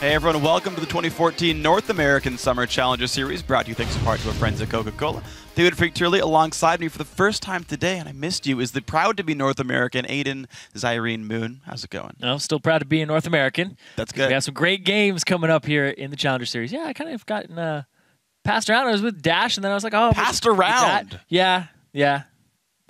Hey everyone, welcome to the 2014 North American Summer Challenger Series, brought to you thanks in part to our friends at Coca-Cola. David Freak-Turley alongside me for the first time today, and I missed you, is the proud-to-be North American Aiden Zyrene Moon. How's it going? No, still proud to be a North American. That's good. We have some great games coming up here in the Challenger Series. Yeah, I kind of gotten passed around. I was with Dash, and then I was like, oh. Passed around? Yeah.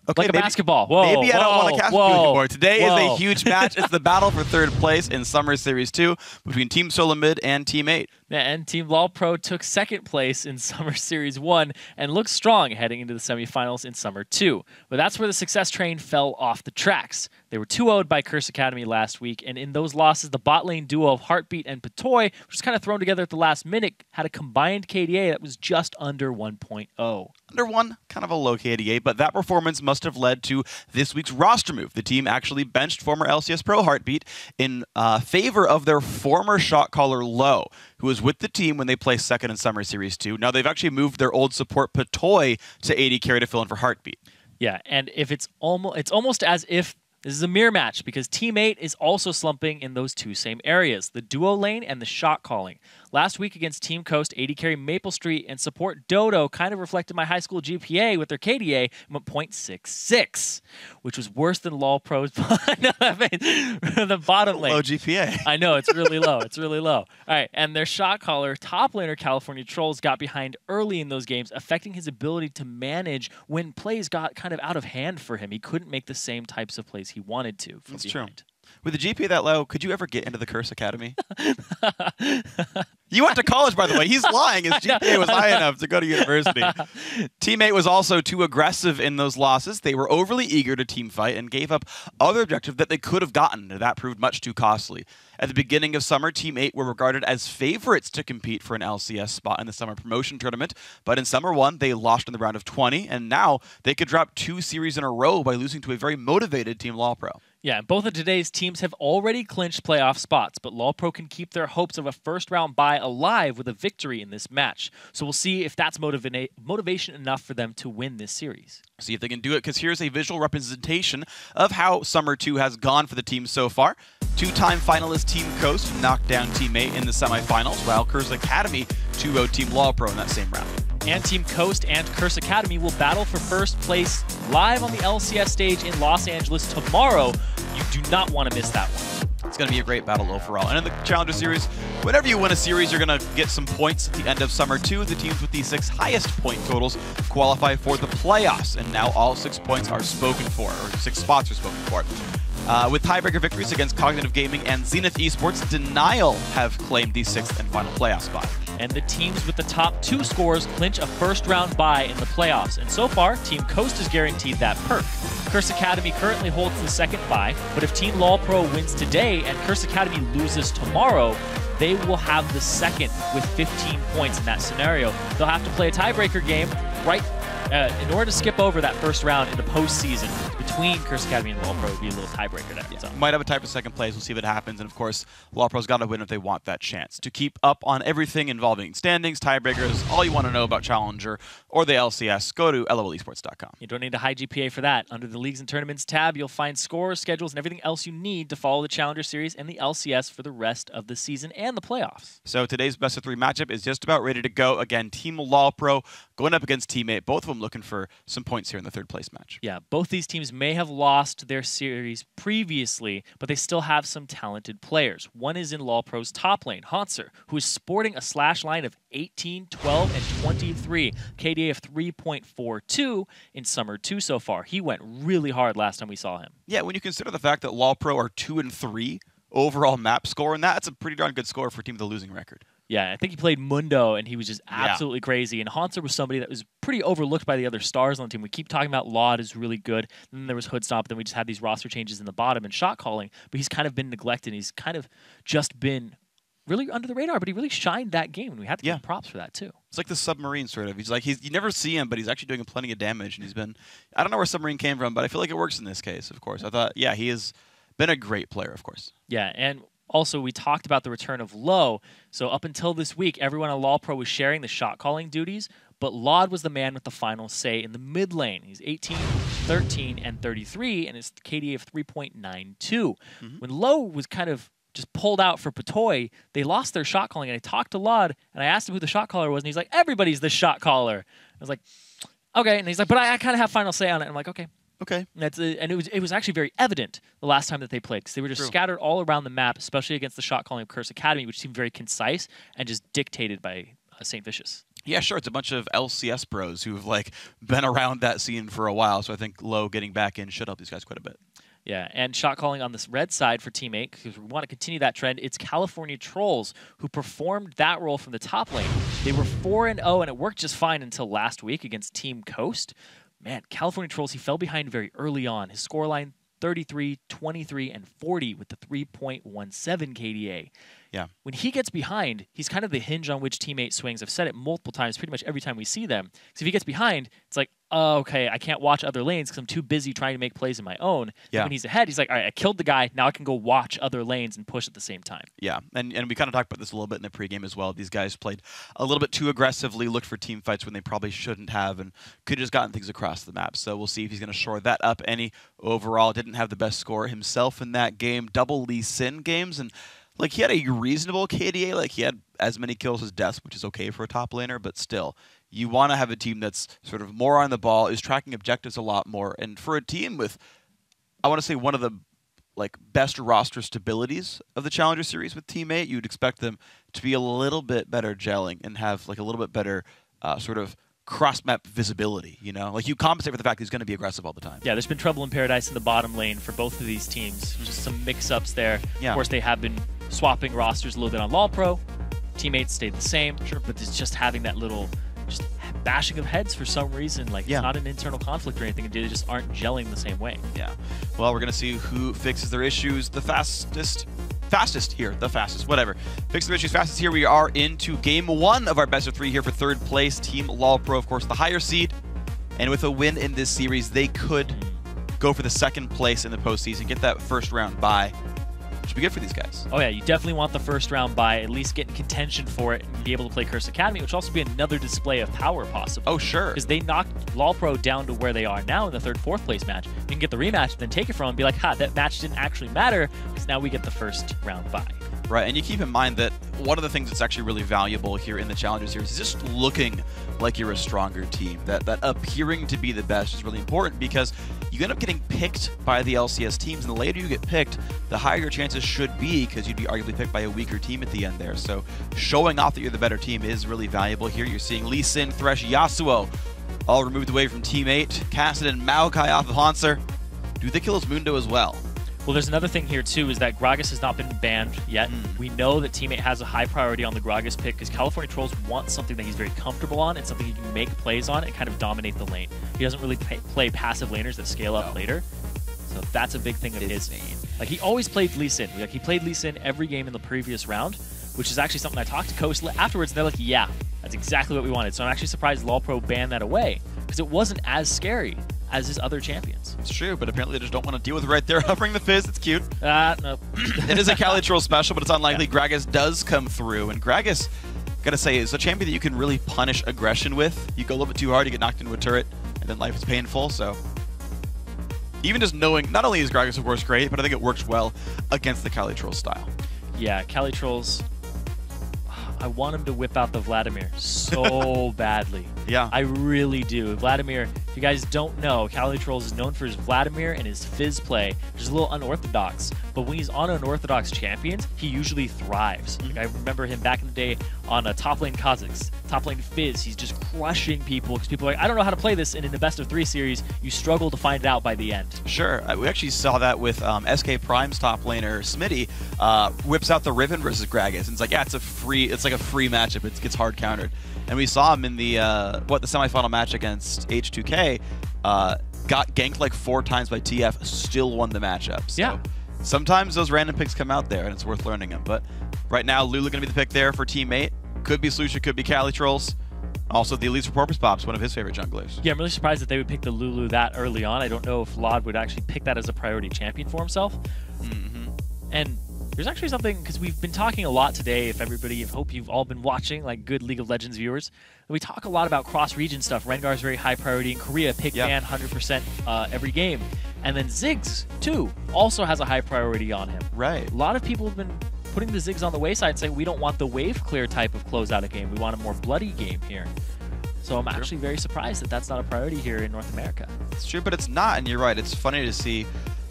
Okay, like a basketball. Whoa, maybe I don't want to cast you anymore. Today is a huge match. It's the battle for third place in Summer Series 2 between Team Solomid and Team 8. Yeah, and Team LOL Pro took second place in Summer Series 1 and looks strong heading into the semifinals in Summer 2. But that's where the success train fell off the tracks. They were 2-0'd by Curse Academy last week, and in those losses, the bot lane duo of Heartbeat and Patoy, which was kind of thrown together at the last minute, had a combined KDA that was just under 1.0. Under one, kind of a low KDA, but that performance must have led to this week's roster move. The team actually benched former LCS Pro Heartbeat in favor of their former shot caller Low, who was with the team when they placed second in Summer Series 2. Now they've actually moved their old support Patoy to AD carry to fill in for Heartbeat. Yeah, and if it's almost as if this is a mirror match, because Team 8 is also slumping in those two same areas, the duo lane and the shot calling. Last week against Team Coast, AD carry Maple Street and support Dodo kind of reflected my high school GPA with their KDA and went .66, which was worse than LOL Pro's the bottom lane. Low GPA. I know, it's really low. It's really low. All right, and their shot caller, top laner California Trolls, got behind early in those games, affecting his ability to manage when plays got kind of out of hand for him. He couldn't make the same types of plays he wanted to. That's true. With the GPA that low, could you ever get into the Curse Academy? You went to college, by the way. He's lying. His GPA was high enough to go to university. Team 8 was also too aggressive in those losses. They were overly eager to team fight and gave up other objectives that they could have gotten. That proved much too costly. At the beginning of summer, Team 8 were regarded as favorites to compete for an LCS spot in the summer promotion tournament. But in Summer 1, they lost in the round of 20, and now they could drop 2 series in a row by losing to a very motivated Team LOL Pro. Yeah, and both of today's teams have already clinched playoff spots, but LOL Pro can keep their hopes of a first-round bye alive with a victory in this match. So we'll see if that's motivation enough for them to win this series. See if they can do it, because here's a visual representation of how Summer 2 has gone for the team so far. Two-time finalist Team Coast knocked down Team 8 in the semifinals, while Curse Academy 2-0'd Team LOL Pro in that same round. And Team Coast and Curse Academy will battle for first place live on the LCS stage in Los Angeles tomorrow. You do not want to miss that one. It's going to be a great battle overall. And in the Challenger Series, whenever you win a series, you're going to get some points at the end of Summer 2. The teams with the 6 highest point totals qualify for the playoffs, and now all 6 points are spoken for, or 6 spots are spoken for. With tiebreaker victories against Cognitive Gaming and Zenith Esports, Denial have claimed the 6th and final playoff spot. And the teams with the top 2 scores clinch a first-round bye in the playoffs. And so far, Team Coast is guaranteed that perk. Curse Academy currently holds the second bye, but if Team LOL Pro wins today and Curse Academy loses tomorrow, they will have the second with 15 points in that scenario. They'll have to play a tiebreaker game in order to skip over that first round in the postseason between Curse Academy and LOL Pro. Would be a little tiebreaker there. Yeah. So. Might have a tie for second place. We'll see what happens. And of course, LOL Pro's got to win if they want that chance. To keep up on everything involving standings, tiebreakers, all you want to know about Challenger or the LCS, go to lolesports.com. You don't need a high GPA for that. Under the Leagues and Tournaments tab, you'll find scores, schedules, and everything else you need to follow the Challenger Series and the LCS for the rest of the season and the playoffs. So today's best of 3 matchup is just about ready to go. Again, Team LOL Pro going up against Team 8. Both of them looking for some points here in the third place match. Yeah, both these teams may have lost their series previously, but they still have some talented players. One is in LOL Pro's top lane, Hanser, who is sporting a slash line of 18, 12, and 23, KDA of 3.42 in Summer 2 so far. He went really hard last time we saw him. Yeah, when you consider the fact that LOL Pro are 2 and 3 overall map score, and that's a pretty darn good score for a team with a losing record. Yeah, I think he played Mundo, and he was just absolutely crazy. And Hanser was somebody that was pretty overlooked by the other stars on the team. We keep talking about Laud is really good. Then there was Hoodstomp. Then we just had these roster changes in the bottom and shot calling. But he's kind of been neglected. He's kind of just been really under the radar. But he really shined that game, and we have to give him props for that too. It's like the Submarine sort of. He's like you never see him, but he's actually doing plenty of damage. And he's been I don't know where Submarine came from, but I feel like it works in this case. Of course, I thought he has been a great player. Of course. Yeah, and also, we talked about the return of Low. So up until this week, everyone on LOL Pro was sharing the shot calling duties, but Laud was the man with the final say in the mid lane. He's 18, 13, and 33, and his KDA of 3.92. When Low was kind of just pulled out for Patoy. They lost their shot calling, and I talked to Lod, and I asked him who the shot caller was, and he's like, everybody's the shot caller. I was like, okay. And he's like, but I kind of have final say on it. And I'm like, okay. Okay. And it was actually very evident the last time that they played, because they were just scattered all around the map, especially against the shot calling of Curse Academy, which seemed very concise and just dictated by St. Vicious. Yeah, sure. It's a bunch of LCS pros who've like been around that scene for a while. So I think Low getting back in should help these guys quite a bit. Yeah, and shot calling on this red side for Team 8, because we want to continue that trend. It's California Trolls who performed that role from the top lane. They were 4-0, and it worked just fine until last week against Team Coast. Man, California Trolls, he fell behind very early on. His scoreline, 33, 23, and 40 with the 3.17 KDA. Yeah. When he gets behind, he's kind of the hinge on which teammate swings. I've said it multiple times, pretty much every time we see them. So if he gets behind, it's like, oh, okay, I can't watch other lanes because I'm too busy trying to make plays in my own. Yeah. When he's ahead, he's like, all right, I killed the guy. Now I can go watch other lanes and push at the same time. Yeah, and we kind of talked about this a little bit in the pregame as well. These guys played a little bit too aggressively, looked for team fights when they probably shouldn't have, and could have just gotten things across the map. So we'll see if he's going to shore that up any. Overall, didn't have the best score himself in that game. Double Lee Sin games, and like he had a reasonable KDA. Like he had as many kills as deaths, which is okay for a top laner, but still, you want to have a team that's sort of more on the ball, is tracking objectives a lot more, and for a team with, I want to say, one of the like best roster stabilities of the Challenger Series with Team 8, you'd expect them to be a little bit better gelling and have like a little bit better sort of cross-map visibility, you know? Like you compensate for the fact that he's going to be aggressive all the time. Yeah, there's been trouble in paradise in the bottom lane for both of these teams. Just some mix-ups there. Yeah. Of course, they have been swapping rosters a little bit on LoL Pro. Teammates stayed the same, but it's just having that little just bashing of heads for some reason. Like it's not an internal conflict or anything. They just aren't gelling the same way. Yeah. Well, we're going to see who fixes their issues the fastest. Whatever. Fix their issues fastest here. We are into game 1 of our best of 3 here for 3rd place. Team LoL Pro, of course, the higher seed. And with a win in this series, they could go for the 2nd place in the postseason, get that first round bye. Should be good for these guys. Oh yeah, you definitely want the first round bye, at least get in contention for it and be able to play Curse Academy, which will also be another display of power possible. Oh sure. Because they knocked LoL Pro down to where they are now in the 3rd, 4th place match. You can get the rematch, then take it from them and be like, ha, that match didn't actually matter, because now we get the first round bye. Right, and you keep in mind that one of the things that's actually really valuable here in the Challenger Series is just looking like you're a stronger team. That appearing to be the best is really important, because you end up getting picked by the LCS teams, and the later you get picked, the higher your chances should be, because you'd be arguably picked by a weaker team at the end there. So showing off that you're the better team is really valuable here. You're seeing Lee Sin, Thresh, Yasuo all removed away from Team 8. Kassadin and Maokai off of Hanser. Do they kill his Mundo as well? Well, there's another thing here, too, is that Gragas has not been banned yet. We know that Team 8 has a high priority on the Gragas pick because California Trolls want something that he's very comfortable on and something he can make plays on and kind of dominate the lane. He doesn't really play passive laners that scale up later. So that's a big thing of his. Like, he always played Lee Sin. Like, he played Lee Sin every game in the previous round, which is actually something I talked to Coast afterwards, and they're like, yeah, that's exactly what we wanted. So I'm actually surprised LoL Pro banned that away because it wasn't as scary as his other champions. It's true, but apparently they just don't want to deal with it right there. Hovering the Fizz, it's cute. No. It is a Cali Troll special, but it's unlikely. Gragas does come through, and Gragas, gotta say, is a champion that you can really punish aggression with. You go a little bit too hard, you get knocked into a turret, and then life is painful, so... Even just knowing, not only is Gragas, of course, great, but I think it works well against the Cali Troll style. Yeah, Cali Trolls... I want him to whip out the Vladimir so badly. Yeah. I really do. Vladimir, if you guys don't know, Cali Trolls is known for his Vladimir and his Fizz play, which is a little unorthodox. But when he's on unorthodox champions, he usually thrives. Like, I remember him back in the day on a top lane Kha'Zix, top lane Fizz. He's just crushing people because people are like, I don't know how to play this. And in the best of 3 series, you struggle to find it out by the end. Sure. We actually saw that with SK Prime's top laner, Smitty, whips out the Riven versus Gragas. And it's like, yeah, it's like a free matchup. It gets hard countered. And we saw him in the the semifinal match against H2K, got ganked like 4 times by TF, still won the matchup. So yeah. Sometimes those random picks come out there, and it's worth learning them. But right now, Lulu going to be the pick there for Team 8. Could be Slucia, could be Cali Trolls. Also, the Elites for Porpoise Pops, one of his favorite junglers. Yeah, I'm really surprised that they would pick the Lulu that early on. I don't know if Lod would actually pick that as a priority champion for himself. And There's actually something, because we've been talking a lot today, if everybody, I hope you've all been watching, like good League of Legends viewers. We talk a lot about cross-region stuff. Rengar's very high priority in Korea, pick ban 100% every game. And then Ziggs, too, also has a high priority on him. Right. A lot of people have been putting the Ziggs on the wayside, saying we don't want the wave clear type of closeout a game. We want a more bloody game here. So I'm actually very surprised that that's not a priority here in North America. It's true, but it's not, and you're right. It's funny to see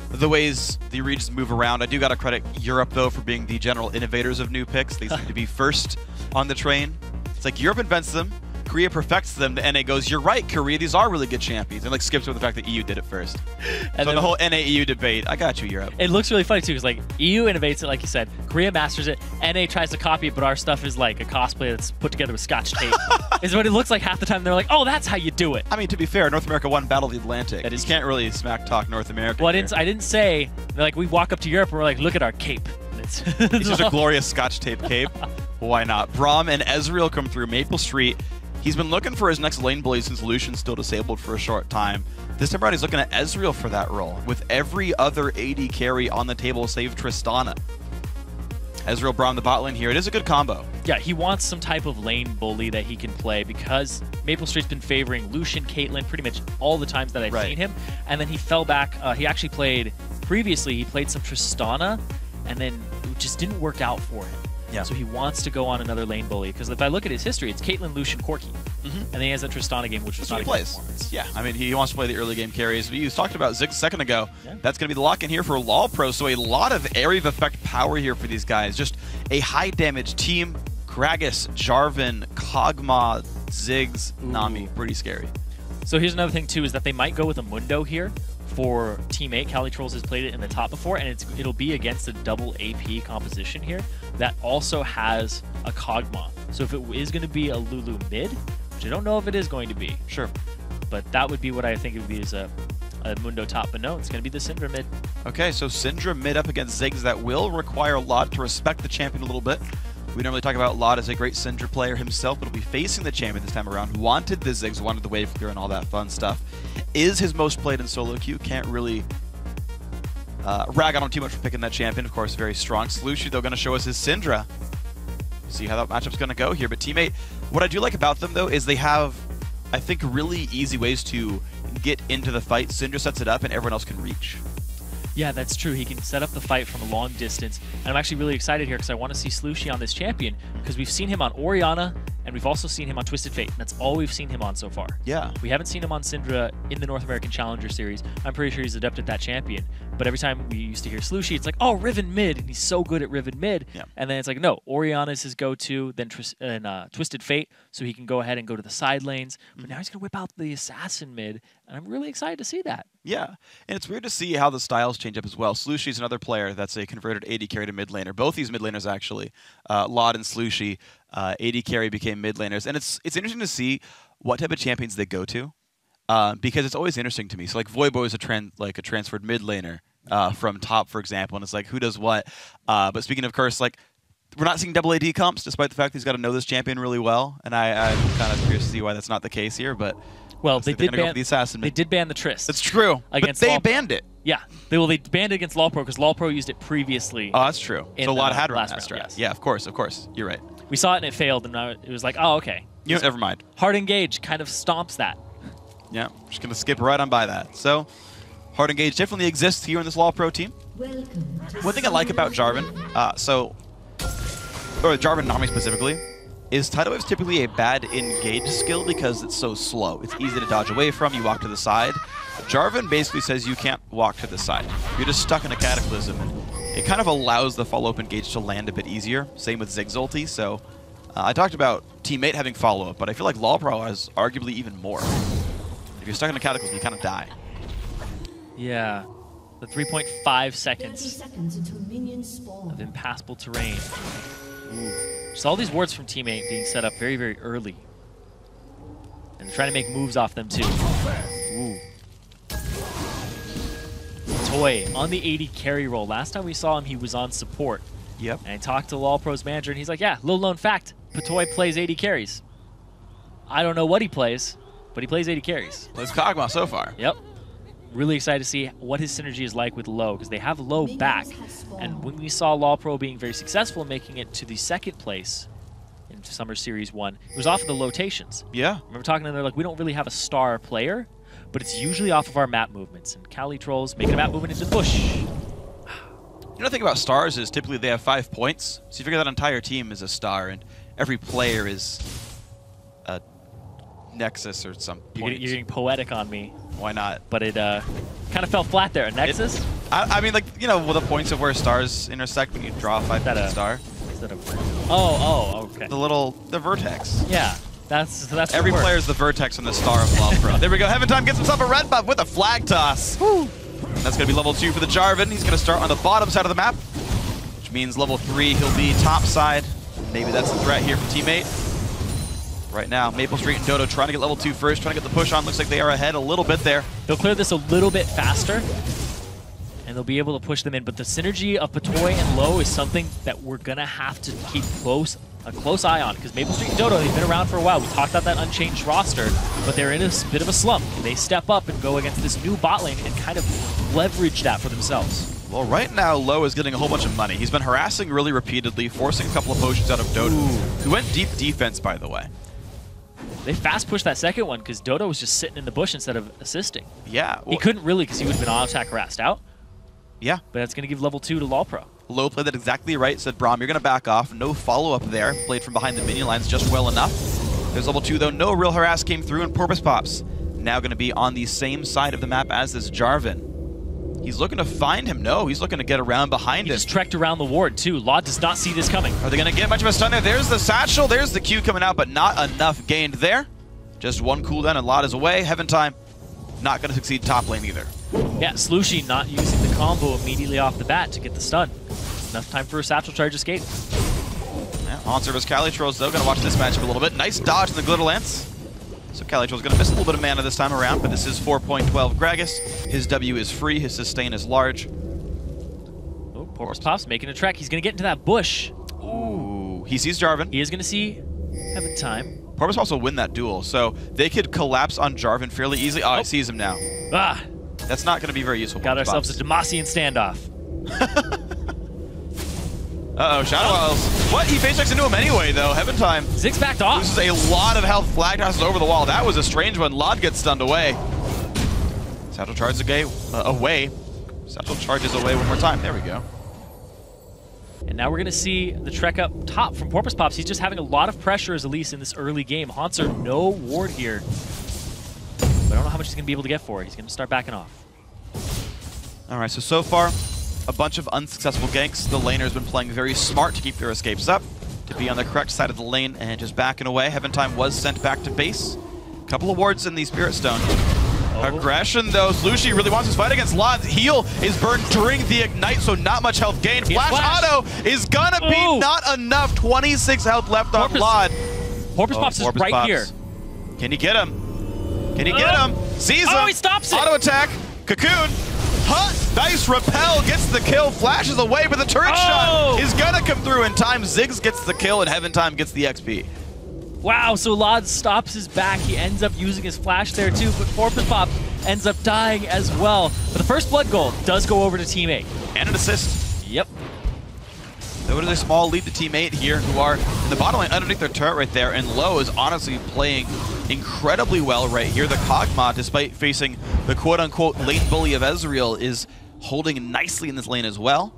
the ways the regions move around. I do got to credit Europe, though, for being the general innovators of new picks. They seem to be first on the train. It's like Europe invents them, Korea perfects them, the NA goes, you're right, Korea, these are really good champions, and like skips over the fact that EU did it first. And so the whole NA-EU debate, I got you, Europe. It looks really funny, too, because like EU innovates it, like you said, Korea masters it, NA tries to copy it, but our stuff is like a cosplay that's put together with Scotch tape. Is what it looks like half the time. They're like, oh, that's how you do it. I mean, to be fair, North America won Battle of the Atlantic. You can't really smack talk North America. Well, I didn't say, like, we walk up to Europe and we're like, look at our cape. It's just a glorious Scotch tape cape. Why not? Braum and Ezreal come through Maple Street. He's been looking for his next lane bully since Lucian's still disabled for a short time. This time around, he's looking at Ezreal for that role, with every other AD carry on the table save Tristana. Ezreal, Braum, the bot lane here. It is a good combo. Yeah, he wants some type of lane bully that he can play because Maple Street's been favoring Lucian, Caitlyn pretty much all the times that I've seen him. And then he fell back. He actually played, previously, he played some Tristana, and then it just didn't work out for him. Yeah. So he wants to go on another lane bully because if I look at his history, it's Caitlyn, Lucian, Corki, and then he has a Tristana game, which was not a good performance. Yeah, I mean he wants to play the early game carries. We talked about Ziggs a second ago. Yeah. That's going to be the lock in here for LoL Pro. So a lot of area of effect power here for these guys. Just a high damage team. Gragas, Jarvan, Kog'Maw, Ziggs, Nami. Pretty scary. So here's another thing too: is that they might go with a Mundo here. For Team 8, Cali Trolls has played it in the top before, and it'll be against a double AP composition here that also has a Kog'Maw. So if it is going to be a Lulu mid, which I don't know if it is going to be, sure, but that would be what I think it would be as a Mundo top. But no, it's going to be the Syndra mid. Okay, so Syndra mid up against Ziggs. That will require Lot to respect the champion a little bit. We normally talk about Lot as a great Syndra player himself, but he'll be facing the champion this time around. Wanted the Ziggs, wanted the wave clear and all that fun stuff. Is his most played in solo queue. Can't really rag on him too much for picking that champion. Of course, very strong. Slushy, though, going to show us his Syndra. See how that matchup's going to go here. But teammate, what I do like about them, though, is they have, I think, really easy ways to get into the fight. Syndra sets it up, and everyone else can reach. Yeah, that's true. He can set up the fight from a long distance. And I'm actually really excited here because I want to see Slushy on this champion because we've seen him on Orianna and we've also seen him on Twisted Fate. And that's all we've seen him on so far. Yeah. We haven't seen him on Syndra in the North American Challenger Series. I'm pretty sure he's adept at that champion. But every time we used to hear Slushy, it's like, oh, Riven mid. And he's so good at Riven mid. Yeah. And then it's like, no, Orianna's his go-to, then Twisted Fate, so he can go ahead and go to the side lanes. But now he's going to whip out the Assassin mid. And I'm really excited to see that. Yeah, and it's weird to see how the styles change up as well. Slushy's another player that's a converted AD carry to mid laner. Both these mid laners, actually. Lot and Slushy, AD carry became mid laners. And it's interesting to see what type of champions they go to because it's always interesting to me. So, like, Voibo is a transferred mid laner from top, for example, and it's like, who does what? But speaking of Curse, like, we're not seeing double AD comps, despite the fact that he's got to know this champion really well. And I'm kind of curious to see why that's not the case here, but... Well, they did ban the Trist. That's true. Against but they banned it. Yeah. They banned it against LoL Pro because LoL Pro used it previously. Oh, that's true. So a lot had run that strat. Yes. Yeah, of course. You're right. We saw it and it failed, and it was like, oh, okay. Never mind. Hard Engage kind of stomps that. Yeah, just going to skip right on by that. So, Hard Engage definitely exists here in this LoL Pro team. One thing I like about Jarvan, or Jarvan Nami specifically, is tidal wave's typically a bad engage skill because it's so slow. It's easy to dodge away from, you walk to the side. Jarvan basically says you can't walk to the side. You're just stuck in a Cataclysm, and it kind of allows the follow-up engage to land a bit easier. Same with Ziggs ulti, so I talked about teammate having follow-up, but I feel like LoL Pro has arguably even more. If you're stuck in a Cataclysm, you kind of die. Yeah. The 3.5 seconds of impassable terrain. Ooh. Just all these wards from teammate being set up very, very early. And they're trying to make moves off them too. Ooh. Toy on the 80 carry roll. Last time we saw him, he was on support. Yep. And I talked to LoL Pro's manager, and he's like, yeah, little known fact, Patoy plays 80 carries. I don't know what he plays, but he plays 80 carries. Plays Kog'Maw so far. Yep. Really excited to see what his synergy is like with Low, because they have Low back. And when we saw Law Pro being very successful, making it to the second place in Summer Series 1, it was off of the lotations. Yeah. I remember talking to them, they're like, we don't really have a star player, but it's usually off of our map movements. And Cali Trolls making a map movement into the bush. You know, the thing about stars is typically they have 5 points. So you figure that entire team is a star, and every player is a Nexus or some point. You're getting poetic on me. Why not? But it kind of fell flat there. A Nexus? I mean, like, you know, with the points of where stars intersect when you draw a 5-point star. Is that a... Oh, okay. The vertex. Yeah. That's every player is the vertex on the star of Law Pro. There we go. Heaven Time gets himself a red buff with a flag toss. Woo. That's going to be level 2 for the Jarvan. He's going to start on the bottom side of the map, which means level 3 he'll be top side. Maybe that's a threat here from teammate. Right now, Maple Street and Dodo trying to get level 2 first, trying to get the push on. Looks like they are ahead a little bit there. They'll clear this a little bit faster, and they'll be able to push them in. But the synergy of Patoy and Low is something that we're going to have to keep a close eye on, because Maple Street and Dodo, they've been around for a while. We talked about that unchanged roster, but they're in a bit of a slump. They step up and go against this new bot lane and kind of leverage that for themselves. Well, right now, Low is getting a whole bunch of money. He's been harassing really repeatedly, forcing a couple of potions out of Dodo, who went deep defense, by the way. They fast pushed that second one because Dodo was just sitting in the bush instead of assisting. Yeah. Well, he couldn't really because he would have been auto-attack harassed out. Yeah. But that's going to give level 2 to Law Pro. Low played that exactly right, said, Braum, you're going to back off. No follow-up there. Played from behind the minion lines just well enough. There's level 2, though. No real harass came through, and Porpoise Pops now going to be on the same side of the map as this Jarvan. He's looking to find him. No, he's looking to get around behind him. He just trekked around the ward, too. Law does not see this coming. Are they going to get much of a stun there? There's the satchel. There's the Q coming out, but not enough gained there. Just one cooldown and Lot is away. Heaven Time not going to succeed top lane either. Yeah, Slushy not using the combo immediately off the bat to get the stun. Enough time for a satchel charge escape. Yeah, on service Calitro's though, going to watch this matchup a little bit. Nice dodge in the Glitter Lance. So Calitro's going to miss a little bit of mana this time around, but this is 4.12 Gragas. His W is free, his sustain is large. Oh, Porpoise Pops making a trek. He's going to get into that bush. Ooh, he sees Jarvan. He is going to see Heaven Time. Porpoise Pops will win that duel, so they could collapse on Jarvan fairly easily. Oh, he sees him now. Ah! That's not going to be very useful. Got ourselves a Demacian standoff. Uh-oh, Shadow Isles. What? He face checks into him anyway, though. Heaven Time. Ziggs backed off. This is a lot of health. Flag tosses over the wall. That was a strange one. Lod gets stunned away. Satchel charges away. Satchel charges away one more time. There we go. And now we're going to see the trek up top from Porpoise Pops. He's just having a lot of pressure as Elise in this early game. Haunter, no ward here. But I don't know how much he's going to be able to get for it. He's going to start backing off. All right, so far, a bunch of unsuccessful ganks. The laner's been playing very smart to keep their escapes up, to be on the correct side of the lane and just backing away. Heaven Time was sent back to base. A couple of wards in the Spirit Stone. Aggression, though. Slushy really wants his fight against Lod. Heal is burned during the Ignite, so not much health gained. Flash auto is gonna be not enough. 26 health left on Lod. Porpoise Pops is right here. Can he get him? Can he get him? Sees him. Oh, he stops it. Auto attack. Cocoon. Nice repel. Gets the kill. Flashes away, but the turret shot is gonna come through in time. Ziggs gets the kill, and Heaven Time gets the XP. Wow, so Lod stops his back. He ends up using his flash there too, but Porpoise Pop ends up dying as well. But the first blood goal does go over to Team 8. And an assist. Yep. So it is a small lead to Team 8 here, who are in the bottom lane underneath their turret right there, and Low is honestly playing incredibly well right here. The Kog'Maw, despite facing the quote-unquote lane bully of Ezreal, is holding nicely in this lane as well.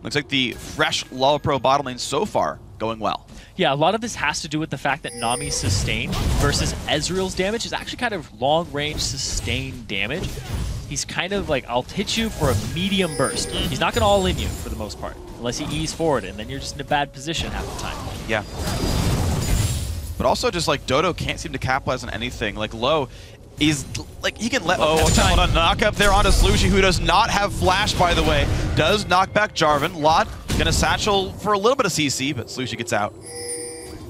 Looks like the fresh LoL Pro bottom lane so far going well. Yeah, a lot of this has to do with the fact that Nami's sustain versus Ezreal's damage is actually kind of long-range sustained damage. He's kind of like, I'll hit you for a medium burst. He's not going to all-in you for the most part, unless he ease forward, and then you're just in a bad position half the time. Yeah. But also just like Dodo can't seem to capitalize on anything. Like Low is like, he can let on a knock up there onto Slushy, who does not have flash, by the way. Does knock back Jarvan. Lot gonna satchel for a little bit of CC, but Slushy gets out.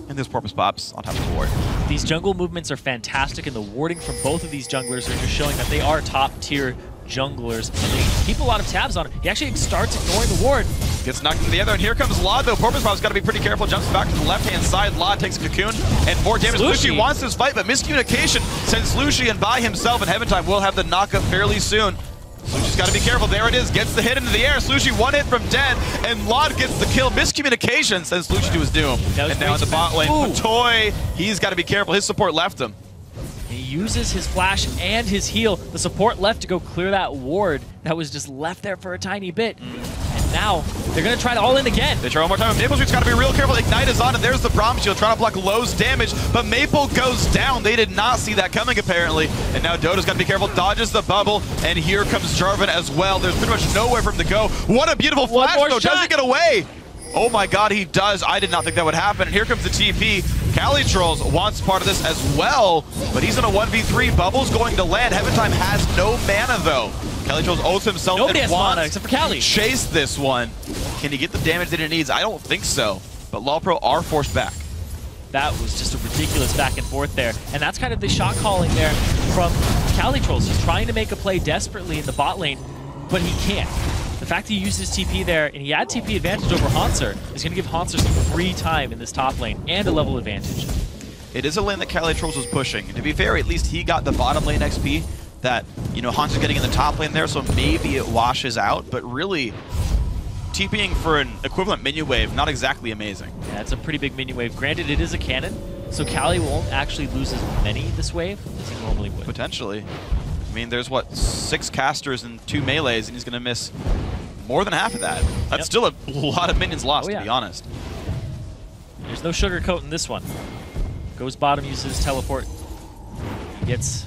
And there's Porpoise Pops on top of the ward. These jungle movements are fantastic, and the warding from both of these junglers are just showing that they are top-tier junglers, and they keep a lot of tabs on him. He actually starts ignoring the ward. Gets knocked into the other, and here comes Lod, though. Porpoise Pop's got to be pretty careful. Jumps back to the left-hand side. Lod takes a Cocoon, and more damage. Slushy wants this fight, but miscommunication sends Slushy in by himself, and Heaven Time will have the knockup fairly soon. Slushy's got to be careful. There it is. Gets the hit into the air. Slushy one hit from dead, and Lod gets the kill. Miscommunication sends Slushy to his doom. And now in the bot lane, Patoy, he's got to be careful. His support left him. He uses his flash and his heal. The support left to go clear that ward that was just left there for a tiny bit. And now they're going to try to all in again. They try one more time. Maple Street's got to be real careful. Ignite is on, and there's the Braum Shield trying to block Low's damage, but Maple goes down. They did not see that coming, apparently. And now Dodo's got to be careful. Dodges the bubble, and here comes Jarvan as well. There's pretty much nowhere for him to go. What a beautiful flash, though. Does he get away? Oh my god, he does. I did not think that would happen. And here comes the TP. Calitrolls wants part of this as well, but he's in a 1v3. Bubble's going to land. Heaventime has no mana, though. Calitrolls owes himself. Nobody has mana except for Cali. Chase this one. Can he get the damage that he needs? I don't think so. But LawPro are forced back. That was just a ridiculous back and forth there. And that's kind of the shot calling there from Calitrolls. He's trying to make a play desperately in the bot lane, but he can't. The fact that he used his TP there, and he had TP advantage over Hanser, is going to give Hanser some free time in this top lane and a level advantage. It is a lane that Calitrolls was pushing. And to be fair, at least he got the bottom lane XP that, you know, Hanser's getting in the top lane there, so maybe it washes out. But really, TPing for an equivalent minion wave, not exactly amazing. Yeah, it's a pretty big minion wave. Granted, it is a cannon, so Cali won't actually lose as many this wave as he normally would. Potentially. I mean, there's, what, 6 casters and 2 melees, and he's going to miss more than half of that. That's still a lot of minions lost, to be honest. There's no sugarcoat in this one. Goes bottom, uses teleport. He gets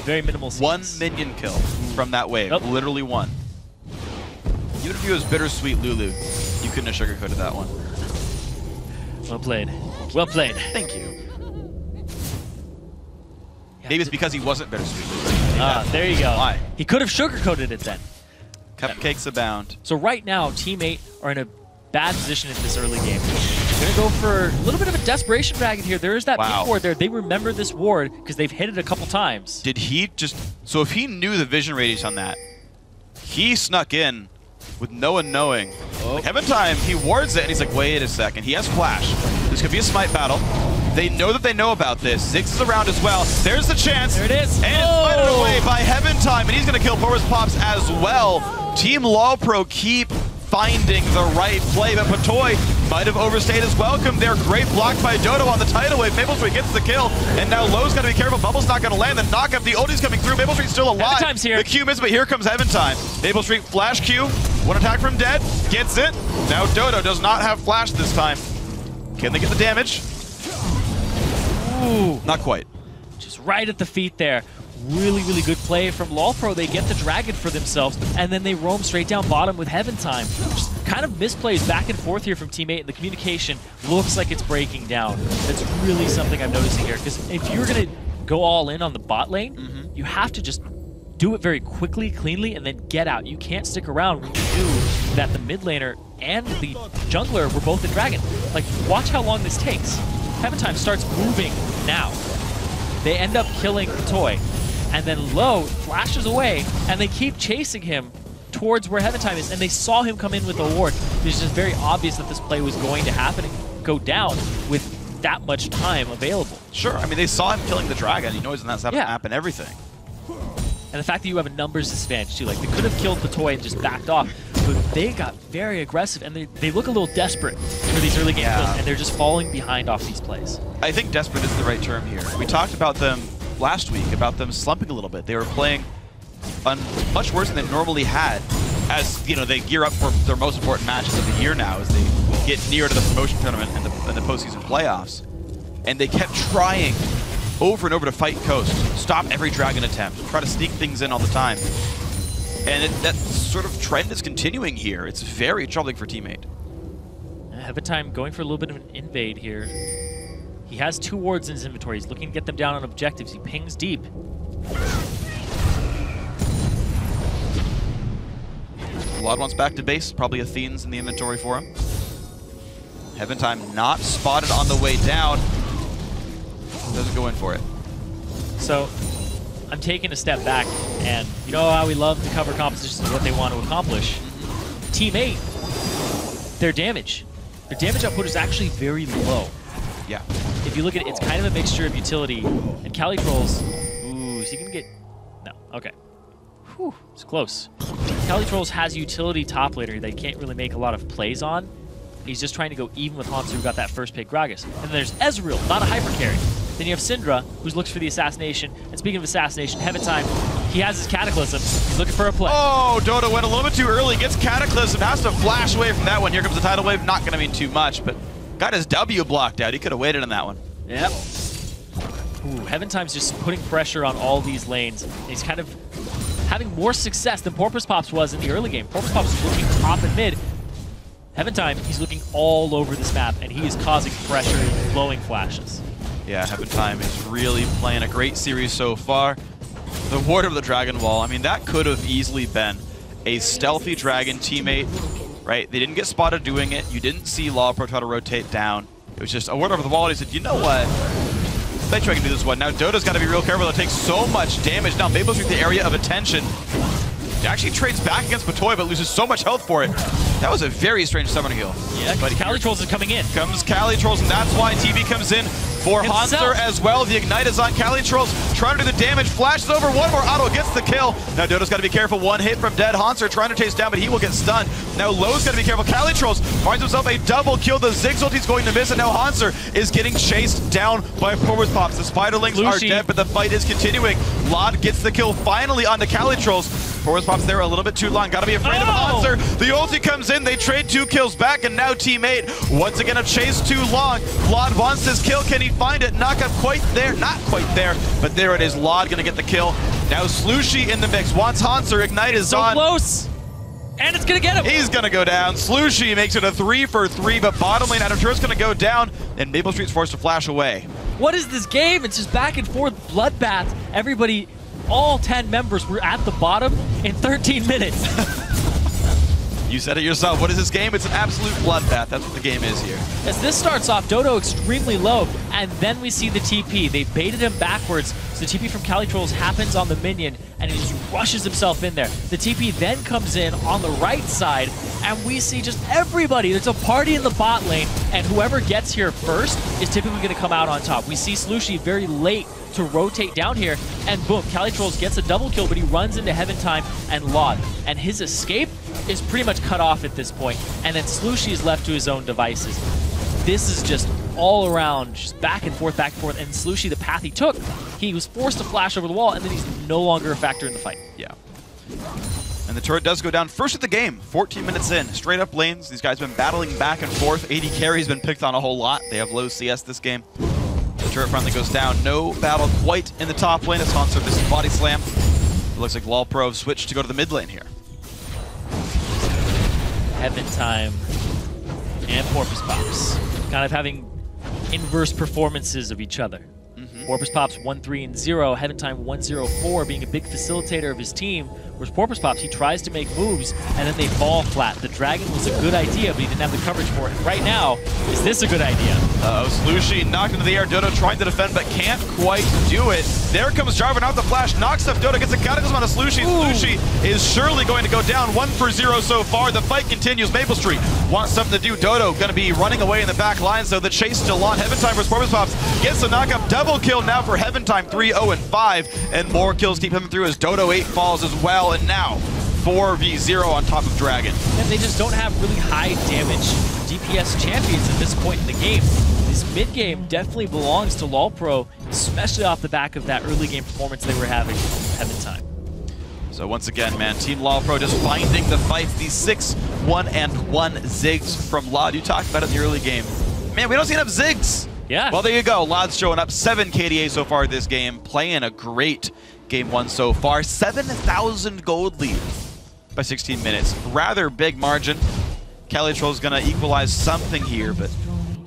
very minimal CS. 1 minion kill from that wave. Literally 1. Even if he was bittersweet Lulu, you couldn't have sugarcoated that one. Well played. Well played. Thank you. Maybe it's because he wasn't bittersweet. There you go. Why? He could have sugarcoated it then. Cupcakes abound. So right now, Team 8 are in a bad position in this early game. They're going to go for a little bit of a desperation dragon here. There is that big ward there. They remember this ward because they've hit it a couple times. Did he just... So if he knew the vision radius on that, he snuck in with no one knowing. Like, Heaventime, he wards it, and he's like, wait a second. He has flash. This could be a smite battle. They know that they know about this. Ziggs is around as well. There's the chance. There it is. And it's smited away by Heaventime, and he's going to kill Porus Pops as well. Team LawPro keep finding the right play, but Patoy might have overstayed his welcome there. Great block by Dodo on the tidal wave. Maple Street gets the kill, and now Low's got to be careful. Bubble's not going to land. The knockup, the ulti's coming through. Maple Street's still alive. Heventime's here. The Q misses, but here comes Heaventime. Maple Street flash Q. One attack from dead. Gets it. Now Dodo does not have flash this time. Can they get the damage? Ooh. Not quite. Just right at the feet there. Really, really good play from LawPro. They get the dragon for themselves, and then they roam straight down bottom with Heaventime. Just kind of misplays back and forth here from Team 8, and the communication looks like it's breaking down. That's really something I'm noticing here, because if you're going to go all in on the bot lane, you have to just do it very quickly, cleanly, and then get out. You can't stick around when you do that. The mid laner and the jungler were both in dragon. Like, watch how long this takes. Heaventime starts moving now. They end up killing Patoy. And then Low flashes away, and they keep chasing him towards where Heaventime is, and they saw him come in with a ward. It's just very obvious that this play was going to happen and go down with that much time available. Sure, I mean, they saw him killing the dragon. He knows that's happen everything. And the fact that you have a numbers disadvantage, too. Like, they could have killed Patoy and just backed off, but they got very aggressive, and they look a little desperate for these early game kills, and they're just falling behind off these plays. I think desperate is the right term here. We talked about them last week, about them slumping a little bit. They were playing much worse than they normally had, as you know, they gear up for their most important matches of the year now as they get near to the promotion tournament and the postseason playoffs. And they kept trying over and over to fight Coast, stop every dragon attempt, try to sneak things in all the time. And that sort of trend is continuing here. It's very troubling for Team 8. Heaventime going for a little bit of an invade here. He has 2 wards in his inventory. He's looking to get them down on objectives. He pings deep. Lod wants back to base. Probably Athene's in the inventory for him. Heaventime not spotted on the way down. Doesn't go in for it. So, I'm taking a step back, and you know how we love to cover compositions of what they want to accomplish. Team 8, their damage output is actually very low. Yeah. If you look at it, it's kind of a mixture of utility and Calitrolls. Ooh, is he gonna get? No. Okay. Whew, it's close. Calitrolls has utility top laner that he can't really make a lot of plays on. He's just trying to go even with Hanser, who got that first pick Gragas. And then there's Ezreal, not a hyper carry. Then you have Syndra, who looks for the assassination. And speaking of assassination, Heaven Time, he has his Cataclysm. He's looking for a play. Oh, Dota went a little bit too early, gets Cataclysm, has to flash away from that one. Here comes the tidal wave, not going to mean too much, but got his W blocked out. He could have waited on that one. Yep. Ooh, Heaven Time's just putting pressure on all these lanes. He's kind of having more success than Porpoise Pops was in the early game. Porpoise Pops was looking top and mid. Heaven Time, he's looking all over this map, and he is causing pressure and blowing flashes. Yeah, Heaven Time is really playing a great series so far. The Ward of the Dragon Wall, I mean, that could have easily been a stealthy Dragon teammate, right? They didn't get spotted doing it. You didn't see LawPro try to rotate down. It was just a Ward over the wall, and he said, you know what? I bet you I can do this one. Now, Dota's got to be real careful. It takes so much damage. Now, Mabel's through the area of attention. He actually trades back against Patoy, but loses so much health for it. That was a very strange summoner heal. Yeah, but Calitrolls is coming in. Comes Calitrolls, and that's why TV comes in for Hanser as well. The Ignite is on Calitrolls, trying to do the damage, flashes over, one more auto, gets the kill. Now Dota's got to be careful, one hit from dead. Hanser trying to chase down, but he will get stunned. Now Lowe's got to be careful. Calitrolls finds himself a double kill. The Ziggs ulti's going to miss, and now Hanser is getting chased down by Porpoise Pops. The Spiderlings are dead, but the fight is continuing. Lod gets the kill finally onto Calitrolls. Porpoise Pops there a little bit too long. Gotta be afraid of Hanser. The ulti comes in. They trade 2 kills back, and now Team 8 once again a chase too long. Lod wants his kill. Can he find it? Not quite there. Not quite there. But there it is. Lod gonna get the kill. Now Slushy in the mix. Wants Hanser. Ignite is on. So close. And it's gonna get him. He's gonna go down. Slushy makes it a 3 for 3, but bottom lane Adam Turret's gonna go down, and Maple Street's forced to flash away. What is this game? It's just back and forth bloodbath. Everybody, all 10 members were at the bottom in 13 minutes. You said it yourself. What is this game? It's an absolute bloodbath. That's what the game is here. As this starts off, Dodo extremely low, and then we see the TP. They baited him backwards, so the TP from Calitrolls happens on the minion, and he just rushes himself in there. The TP then comes in on the right side, and we see just everybody. There's a party in the bot lane, and whoever gets here first is typically going to come out on top. We see Slushy very late to rotate down here, and boom, Calitrolls gets a double kill, but he runs into Heaven Time and Lod, and his escape is pretty much cut off at this point, and then Slushy is left to his own devices. This is just all around, just back and forth, and Slushy, the path he took, he was forced to flash over the wall, and then he's no longer a factor in the fight. Yeah. And the turret does go down first of the game, 14 minutes in. Straight up lanes, these guys have been battling back and forth. AD carry's been picked on a whole lot. They have low CS this game. The turret finally goes down. No battle quite in the top lane as Hanser misses body slam. It looks like LawPro have switched to go to the mid lane here. Heaven Time and Porpoise Pops kind of having inverse performances of each other. Porpoise Pops 1-3-0, Heaven Time 1-0-4, being a big facilitator of his team, whereas Porpoise Pops, he tries to make moves, and then they fall flat. The Dragon was a good idea, but he didn't have the coverage for it. And right now, is this a good idea? Uh-oh, Slushy knocked into the air. Dodo trying to defend, but can't quite do it. There comes Jarvan out the flash, knocks off Dodo, gets a cataclysm on a Slushy. Slushy is surely going to go down 1 for 0 so far. The fight continues. Maple Street wants something to do. Dodo going to be running away in the back line, so the chase still on. Heaven Time versus Porpoise Pops gets the knockup. Double kill now for Heaven Time, 3-0-5, and more kills keep him through as Dodo 8 falls as well, and now 4v0 on top of Dragon. And they just don't have really high damage DPS champions at this point in the game. This mid game definitely belongs to LawPro, especially off the back of that early game performance they were having Heaven Time. So once again, man, Team LawPro just finding the fights. These 6-1-1 Ziggs from Lod. You talked about it in the early game. Man, we don't see enough Ziggs. Yeah. Well, there you go. Lod's showing up. 7 KDA so far this game. Playing a great game 1 so far. 7,000 gold lead by 16 minutes. Rather big margin. Calitroll's going to equalize something here, but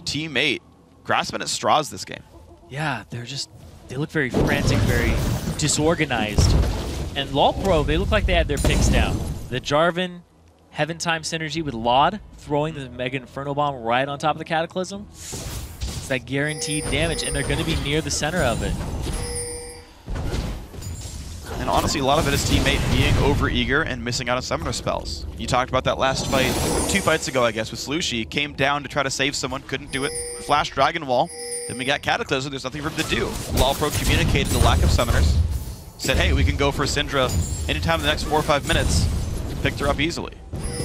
Team 8 grasping at straws this game. Yeah, they look very frantic, very disorganized. And LawPro, they look like they had their picks down. The Jarvan Heaven Time synergy with Lod, throwing the Mega Inferno Bomb right on top of the Cataclysm. It's that guaranteed damage, and they're going to be near the center of it. And honestly, a lot of it is teammate being overeager and missing out on summoner spells. You talked about that last fight, 2 fights ago, I guess, with Slushy. Came down to try to save someone, couldn't do it. Flash Dragon Wall. Then we got Cataclysm, there's nothing for him to do. LawPro communicated the lack of summoners. said, hey, we can go for Syndra anytime in the next 4 or 5 minutes. Picked her up easily.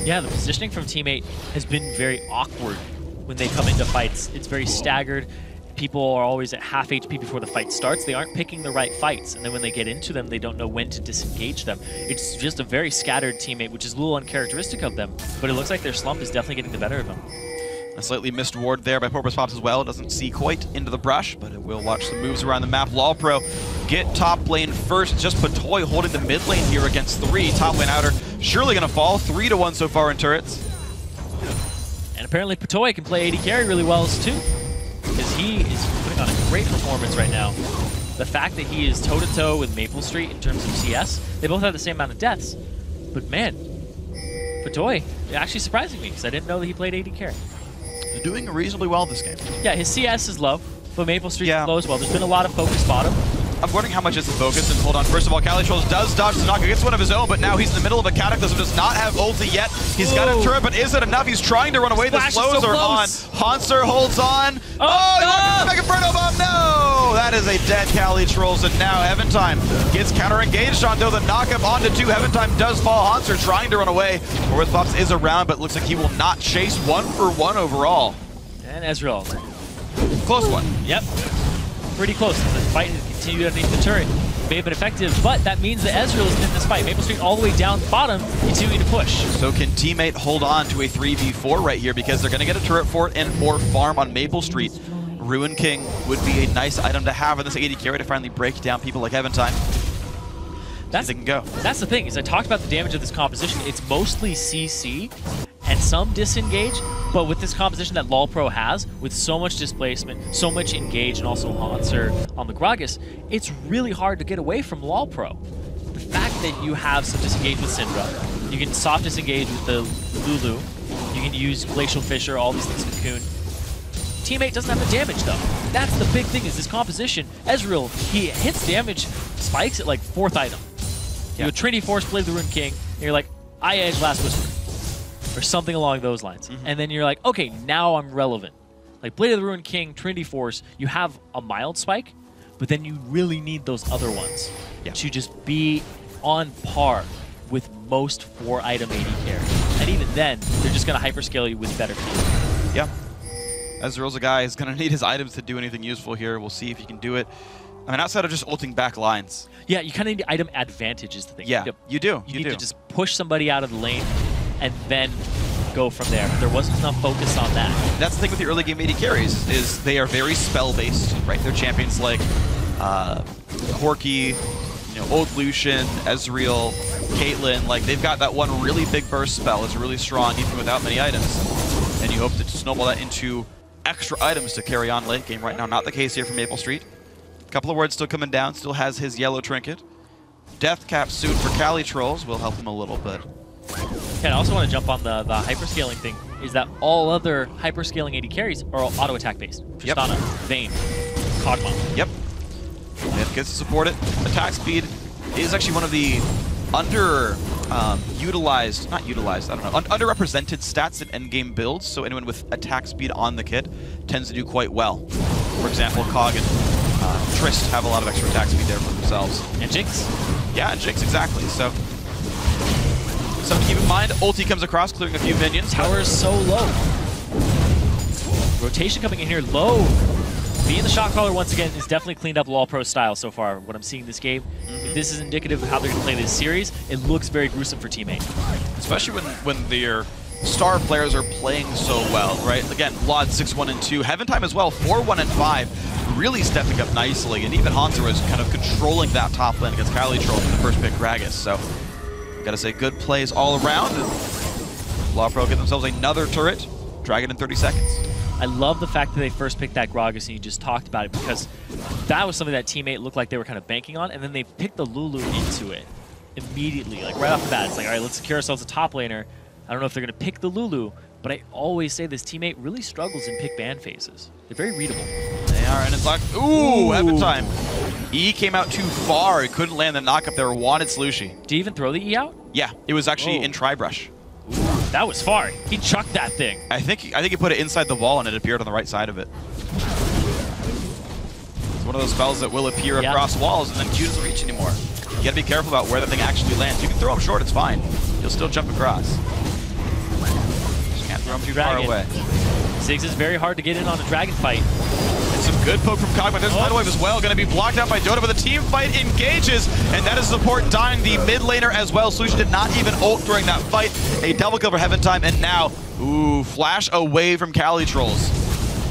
Yeah, the positioning from Teammate has been very awkward when they come into fights. It's very staggered. People are always at half HP before the fight starts. They aren't picking the right fights, and then when they get into them, they don't know when to disengage them. It's just a very scattered Teammate, which is a little uncharacteristic of them, but it looks like their slump is definitely getting the better of them. A slightly missed ward there by Porpoise Pops as well. It doesn't see quite into the brush, but it will watch some moves around the map. LawPro get top lane first. Just Patoy holding the mid lane here against 3. Top lane outer surely going to fall. 3-1 so far in turrets. And apparently Patoy can play AD carry really well too, because he is putting on a great performance right now. The fact that he is toe-to-toe with Maple Street in terms of CS, they both have the same amount of deaths. But man, Patoy actually surprising me, because I didn't know that he played AD carry. They're doing reasonably well this game. Yeah, his CS is low, but Maple Street Yeah. is low as well. There's been a lot of focus bottom. I'm wondering how much is the focus. And hold on, first of all, Calitrolls does dodge the knock against one of his own, but now he's in the middle of a Cataclysm, does not have ulti yet. He's got a turret, but is it enough? He's trying to run away. The Splash is slows so are on. close. Hanser holds on. Oh, no! Mega Inferno Bomb, no! That is a dead Calitrolls, and now Eventime gets counter-engaged on, though the knock-up onto 2. Eventime does fall. Hanser trying to run away. Porpoise Pops is around, but looks like he will not chase. 1-for-1 overall. And Ezreal. Close one. Yep. Pretty close. The fight has continued underneath the turret. May have been effective, but that means that Ezreal is in this fight. Maple Street all the way down bottom, continuing to push. So can Teammate hold on to a 3v4 right here, because they're going to get a turret for it and more farm on Maple Street. Ruin King would be a nice item to have in this AD carry to finally break down people like Eventime. They can go. That's the thing, is I talked about the damage of this composition. It's mostly CC and some disengage, but with this composition that LawPro has, with so much displacement, so much engage, and also Hanser on the Gragas, it's really hard to get away from LawPro. The fact that you have some disengage with Syndra, you can soft disengage with the Lulu, you can use Glacial Fissure, all these things Cocoon. Teammate doesn't have the damage though. That's the big thing, is this composition. Ezreal, he hits damage, spikes at like 4th item. You go Trinity Force, play the Ruin King, and you're like, I edge Last Whisper, or something along those lines. And then you're like, okay, now I'm relevant. Like Blade of the Ruin King, Trinity Force, you have a mild spike, but then you really need those other ones to just be on par with most 4-item AD carry. And even then, they're just going to hyperscale you with better keys. Yeah. Ezreal's a guy who's going to need his items to do anything useful here. We'll see if he can do it. I mean, outside of just ulting back lines. Yeah, you kind of need item advantage is the thing. Yeah, you do. You need to just push somebody out of the lane and then go from there. There wasn't enough focus on that. That's the thing with the early game AD carries, is they are very spell-based, right? They're champions like Corki, Old Lucian, Ezreal, Caitlyn. Like, they've got that one really big burst spell. It's really strong, even without many items. And you hope to snowball that into extra items to carry on late game. Right now, not the case here for Maple Street. A couple of wards still coming down, still has his yellow trinket. Death cap soon for Calitrolls will help him a little bit. Yeah, I also want to jump on the hyperscaling thing, is that all other hyperscaling AD carries are all auto attack based. Tristana, Vayne, Kog'Maw. Yep. It gets to support it. Attack speed is actually one of the underrepresented stats in endgame builds, so anyone with attack speed on the kit tends to do quite well. For example, Kog and Trist have a lot of extra attack speed there for themselves. And Jinx. Yeah, and Jinx, exactly. So, something to keep in mind. Ulti comes across, clearing a few minions. Tower is so low. Rotation coming in here low. Being the shot caller once again is definitely cleaned up LawPro style so far, what I'm seeing this game. If this is indicative of how they're going to play this series, it looks very gruesome for Teammate. Especially when their star players are playing so well, right? Again, Vlad 6-1 and 2. Eventime as well, 4-1 and 5. Really stepping up nicely, and even Hanser was kind of controlling that top lane against Calitrolls in the first pick Gragas. So, gotta say, good plays all around. And LawPro get themselves another turret. Dragon in 30 seconds. I love the fact that they first picked that Gragas, and you just talked about it, because that was something that Teammate looked like they were kind of banking on, and then they picked the Lulu into it immediately, like right off the bat. It's like, all right, let's secure ourselves a top laner. I don't know if they're going to pick the Lulu, but I always say this Teammate really struggles in pick ban phases. They're very readable. They are, and it's like, ooh, Eventime. E came out too far. He couldn't land the knockup there. Wanted Slushy. Did he even throw the E out? Yeah, it was actually in Tri-Brush. That was far. He chucked that thing. I think he put it inside the wall and it appeared on the right side of it. It's one of those spells that will appear across walls and then Q doesn't reach anymore. You gotta be careful about where the thing actually lands. You can throw him short, it's fine. He'll still jump across. Just can't throw him too far away. Ziggs is very hard to get in on a dragon fight. And some good poke from Kog'Maw. There's another wave as well. Going to be blocked out by Dota, but the team fight engages, and that is support dying the mid laner as well. Solution did not even ult during that fight. A double kill for Heaven Time, and now, ooh, flash away from Cali Trolls.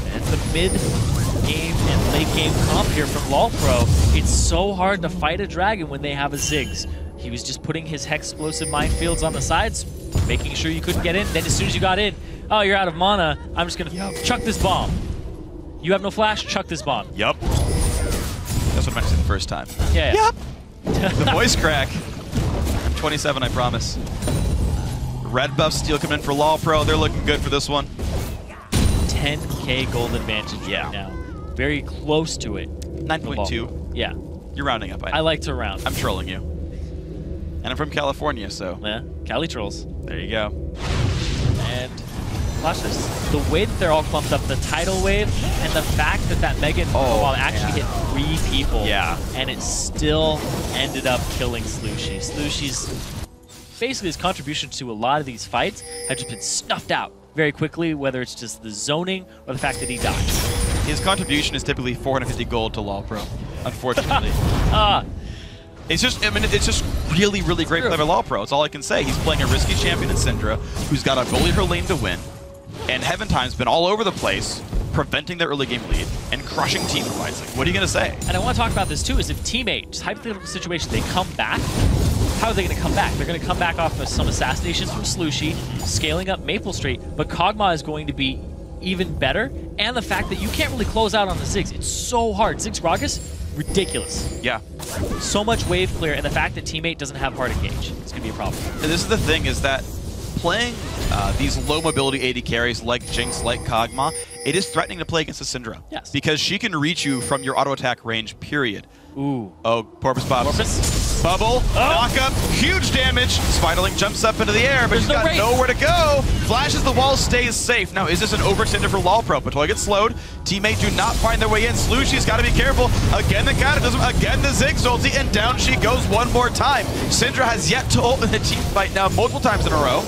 And it's the mid-game and late-game comp here from LOLpro. It's so hard to fight a dragon when they have a Ziggs. He was just putting his Hex-explosive minefields on the sides, making sure you couldn't get in. Then as soon as you got in, oh, you're out of mana. I'm just going to chuck this bomb. You have no flash? Chuck this bomb. Yup. That's what I meant to say the first time. Yeah. Yup. The voice crack. I'm 27, I promise. Red buff steal coming in for LOLpro. They're looking good for this one. 10k gold advantage right now. Very close to it. 9.2. Yeah. You're rounding up. I like to round. I'm trolling you. And I'm from California, so. Yeah. Cali Trolls. There you go. And watch this. The way that they're all clumped up, the tidal wave, and the fact that that Mega bomb actually hit 3 people. Yeah. And it still ended up killing Slushy. Slushy's basically his contribution to a lot of these fights have just been snuffed out very quickly, whether it's just the zoning or the fact that he died. His contribution is typically 450 gold to LOLpro, unfortunately. It's just, I mean, it's just really, really great play by LOLpro. It's all I can say. He's playing a risky champion in Syndra, who's got to bully her lane to win. And Heaven Time's been all over the place, preventing their early game lead and crushing team fights. Like, what are you going to say? And I want to talk about this too, is if teammate, just hypothetical situation, they come back, how are they going to come back? They're going to come back off of some assassinations from Slushy, scaling up Maple Street, but Kog'Maw is going to be even better, and the fact that you can't really close out on the Ziggs. It's so hard. Ziggs Gragas, ridiculous. Yeah. So much wave clear, and the fact that teammate doesn't have hard engage, it's going to be a problem. And this is the thing, is that playing these low mobility AD carries like Jinx, like Kog'Maw, it is threatening to play against a Syndra. Yes. Because she can reach you from your auto attack range, period. Ooh. Oh, Porpoise Pops. Porpoise. Bubble, knock up, huge damage. Spiderling jumps up into the air, but he's got nowhere to go. Flashes the wall, stays safe. Now, is this an overextender for LOLpro? Patoy gets slowed. Teammate do not find their way in. Slushy's got to be careful. Again, the Cataclysm. Again, the Ziggs ulti, and down she goes one more time. Syndra has yet to ult in the team fight now multiple times in a row.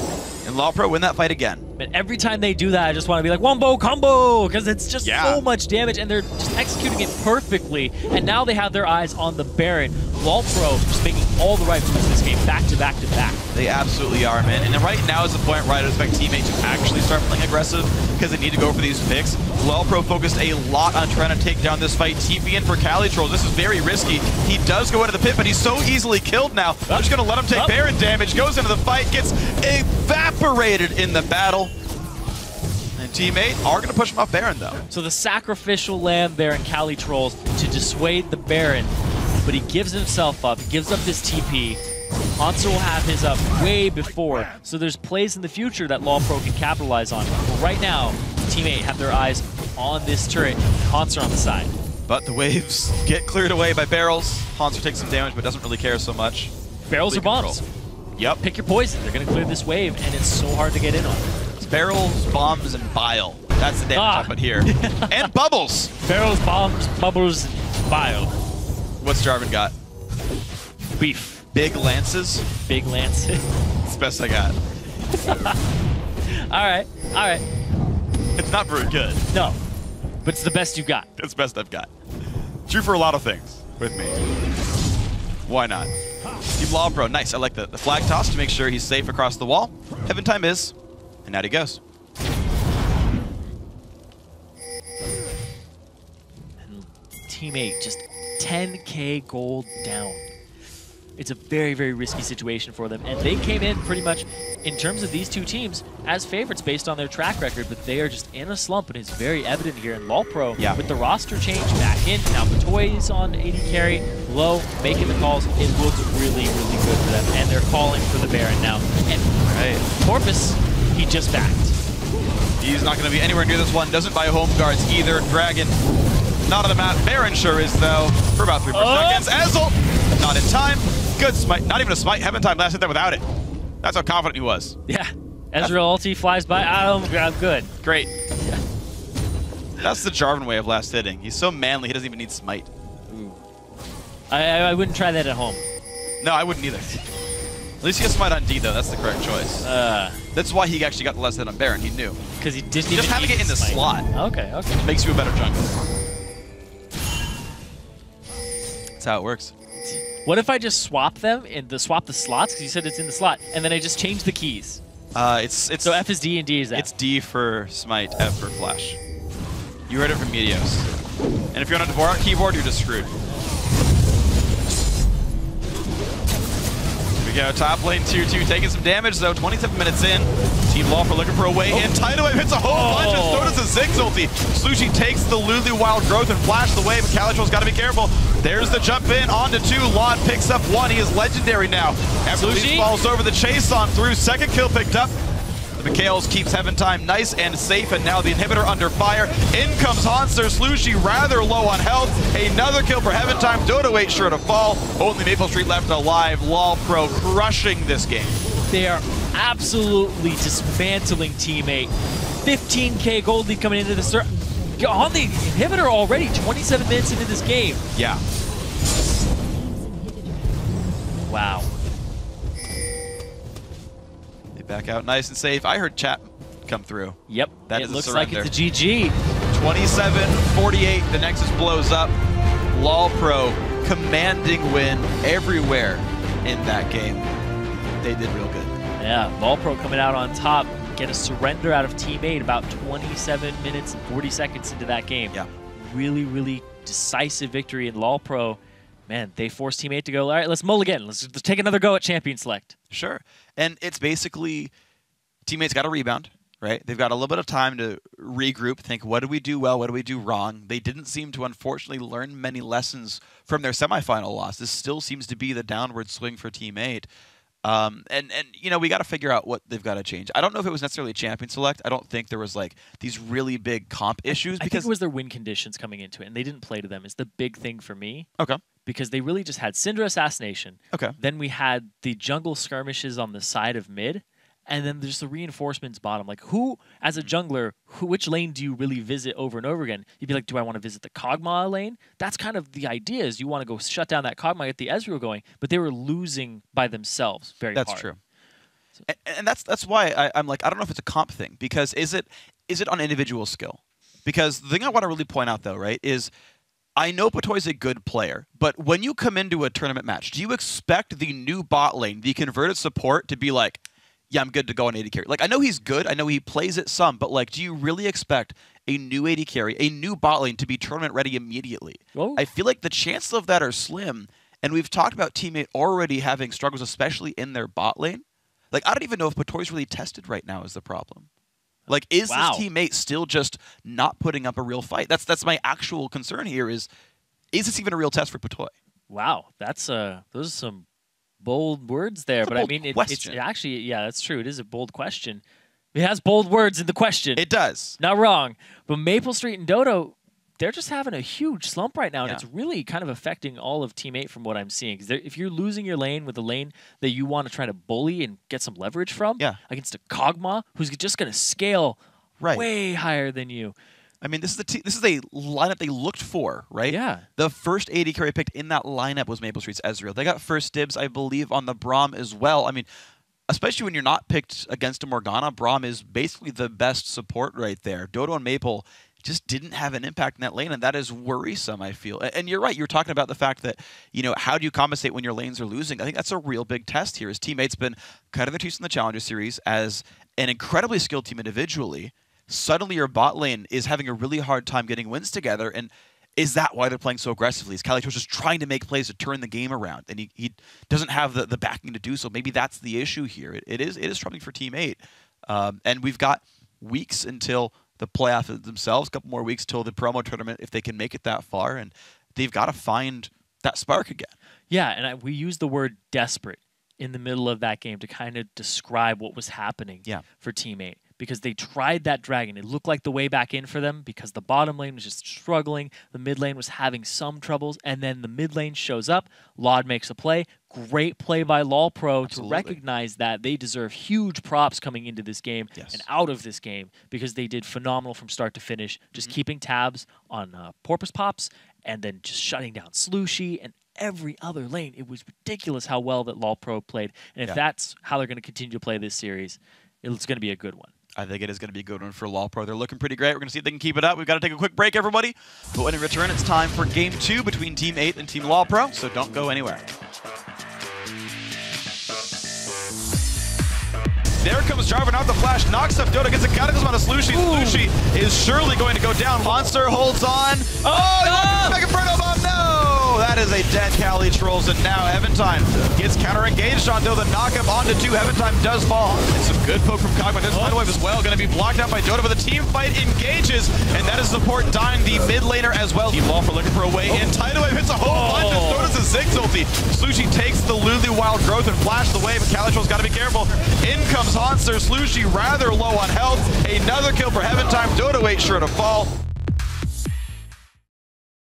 And LOLpro win that fight again. But every time they do that, I just want to be like, wombo combo, because it's just so much damage, and they're just executing it perfectly. And now they have their eyes on the Baron. LOLpro just making all the right moves in this game, back to back to back. They absolutely are, man. And right now is the point where I expect teammates to actually start playing aggressive, because they need to go for these picks. LOLpro focused a lot on trying to take down this fight. TP in for Cali Trolls. This is very risky. He does go into the pit, but he's so easily killed now. They're just going to let him take Baron damage. Goes into the fight, gets evaporated in the battle. And teammate are going to push him off Baron, though. So the sacrificial lamb there in Cali Trolls to dissuade the Baron, but he gives himself up, he gives up this TP. Hanser will have his up way before, so there's plays in the future that LOLpro can capitalize on. But right now, teammate have their eyes on this turret, Hanser on the side. But the waves get cleared away by barrels. Hanser takes some damage, but doesn't really care so much. Barrels or bombs? Yep. Pick your poison. They're going to clear this wave, and it's so hard to get in on. It's barrels, bombs, and bile. That's the damage I put here. And bubbles. Barrels, bombs, bubbles, bile. What's Jarvan got? Beef. Big lances. Big lance. It's the best I got. All right. All right. It's not very good. No. But it's the best you got. It's the best I've got. True for a lot of things with me. Why not? Team LOLpro. Nice. I like the flag toss to make sure he's safe across the wall. Heaven Time is. And out he goes. And teammate just 10k gold down. It's a very, very risky situation for them. And they came in pretty much, in terms of these two teams, as favorites based on their track record, but they are just in a slump, and it's very evident here in LOLpro. Yeah. With the roster change back in, now Patoy's on AD carry, low, making the calls. It looks really, really good for them. And they're calling for the Baron now. And Porpoise, he just backed. He's not going to be anywhere near this one. Doesn't buy home guards either. Dragon, not on the map. Baron sure is, though, for about 3 more seconds. Ezel, not in time. Good smite. Not even a smite. Heaven Time last hit there without it. That's how confident he was. Yeah. Ezreal ulti flies by. I'm good. Great. Yeah. That's the Jarvan way of last hitting. He's so manly, he doesn't even need smite. Ooh. I wouldn't try that at home. No, I wouldn't either. At least he has Smite on D, though. That's the correct choice. That's why he actually got the less hit on Baron. He knew. Because he didn't even just having it in the slot. Okay, okay. Makes you a better jungler. That's how it works. What if I just swap them and swap the slots? Because you said it's in the slot, and then I just change the keys. So F is D and D is F. It's D for Smite, F for Flash. You heard it from Meteos. And if you're on a Dvorak keyboard, you're just screwed. We go top lane 2-2, taking some damage though. 27 minutes in. Team LawPro looking for a way in. Tidal Wave hits a whole bunch, and so does a Ziggs ulti. Slushie takes the Lulu Wild Growth and flash the wave, but Calitro's got to be careful. There's the jump in, onto 2. Laud picks up 1. He is legendary now. Everything falls over. The chase on through. Second kill picked up. The Mikhails keeps Heaven Time nice and safe, and now the inhibitor under fire. In comes Hanser. Slushie rather low on health. Another kill for Heaven Time. Dodo ain't sure to fall. Only Maple Street left alive. LawPro crushing this game. They are absolutely dismantling Teammate. 15k gold lead coming into this. On the inhibitor already, 27 minutes into this game. Yeah. Wow. They back out nice and safe. I heard chat come through. Yep. That it is looks a like it's a GG. 27-48. The Nexus blows up. LawPro commanding win everywhere in that game. They did real good. Yeah, LawPro coming out on top. Get a surrender out of Teammate about 27 minutes and 40 seconds into that game. Yeah. Really, really decisive victory in LawPro. Man, they forced Teammate to go, all right, let's mull again. Let's take another go at Champion Select. Sure. And it's basically Teammate's got a rebound, right? They've got a little bit of time to regroup, think, what did we do well, what did we do wrong? They didn't seem to, unfortunately, learn many lessons from their semifinal loss. This still seems to be the downward swing for Teammate. And you know, we got to figure out what they've got to change. I don't know if it was necessarily Champion Select. I don't think there was like these really big comp issues. I think it was their win conditions coming into it, and they didn't play to them. Is the big thing for me. Okay. Because they really just had Syndra Assassination. Okay. Then we had the jungle skirmishes on the side of mid. And then there's the reinforcements bottom. Like, who, as a jungler, which lane do you really visit over and over again? You'd be like, do I want to visit the Kog'Maw lane? That's kind of the idea, is you want to go shut down that Kog'Maw, get the Ezreal going. But they were losing by themselves very hard. That's true. So. And that's why I'm like, I don't know if it's a comp thing. Because is it on individual skill? Because the thing I want to really point out, though, right, is I know Patoy's a good player, but when you come into a tournament match, do you expect the new bot lane, the converted support, to be like, yeah, I'm good to go on AD carry? Like, I know he's good. I know he plays it some, but like, do you really expect a new AD carry, a new bot lane to be tournament ready immediately? Whoa. I feel like the chances of that are slim, and we've talked about Teammate already having struggles, especially in their bot lane. Like, I don't even know if Patoy's really tested right now is the problem. Like, is this Teammate still just not putting up a real fight? That's my actual concern here is this even a real test for Patoy? Wow, that's those are some bold words there, but I mean, it's actually, yeah, that's true. It is a bold question. It has bold words in the question. It does. Not wrong. But Maple Street and Dodo, they're just having a huge slump right now, and it's really kind of affecting all of Team 8 from what I'm seeing. Because if you're losing your lane with a lane that you want to try to bully and get some leverage from against a Kog'Maw who's just going to scale way higher than you. I mean, this is a lineup they looked for, right? Yeah. The first AD carry picked in that lineup was Maple Street's Ezreal. They got first dibs, I believe, on the Braum as well. I mean, especially when you're not picked against a Morgana, Braum is basically the best support right there. Dodo and Maple just didn't have an impact in that lane, and that is worrisome, I feel. And you're right. You were talking about the fact that, you know, how do you compensate when your lanes are losing? I think that's a real big test here. His teammates been cutting their teeth in the Challenger Series as an incredibly skilled team individually. Suddenly your bot lane is having a really hard time getting wins together, and is that why they're playing so aggressively? Is Calitro's just trying to make plays to turn the game around, and he doesn't have the backing to do so. Maybe that's the issue here. It is troubling for Team 8. And we've got weeks until the playoffs themselves, a couple more weeks till the promo tournament if they can make it that far, and they've got to find that spark again. Yeah, and we use the word desperate in the middle of that game to kind of describe what was happening for Team 8. Because they tried that dragon. It looked like the way back in for them because the bottom lane was just struggling. The mid lane was having some troubles. And then the mid lane shows up. Laud makes a play. Great play by LawPro to recognize that they deserve huge props coming into this game and out of this game because they did phenomenal from start to finish, just keeping tabs on Porpoise Pops and then just shutting down Slushie and every other lane. It was ridiculous how well that LoL Pro played. And if that's how they're going to continue to play this series, it's going to be a good one. I think it is going to be a good one for LoL Pro. They're looking pretty great. We're going to see if they can keep it up. We've got to take a quick break, everybody. But when we return, it's time for Game 2 between Team 8 and Team LoL Pro, so don't go anywhere. There comes Jarvan out the flash, knocks up Dota, gets a cataclysm on a Slushi. Slushi is surely going to go down. Monster holds on. Oh, no! Inferno bomb, no! That is a dead Cali Trolls, and now Eventime gets counter-engaged on Dota. Knock-up onto 2. Eventime does fall. And some good poke from Cogman. This Tidal Wave as well, going to be blocked out by Dota, but the team fight engages, and that is support dying the mid laner as well. Team LoL looking for a way in. Tidal Wave hits a whole bunch, and so does a Ziggs ulti. Slushi takes the Lulu Wild Growth and flash the wave, but Cali Trolls got to be careful. In comes Hanser. Slushi rather low on health. Another kill for Eventime. Dota wait sure to fall.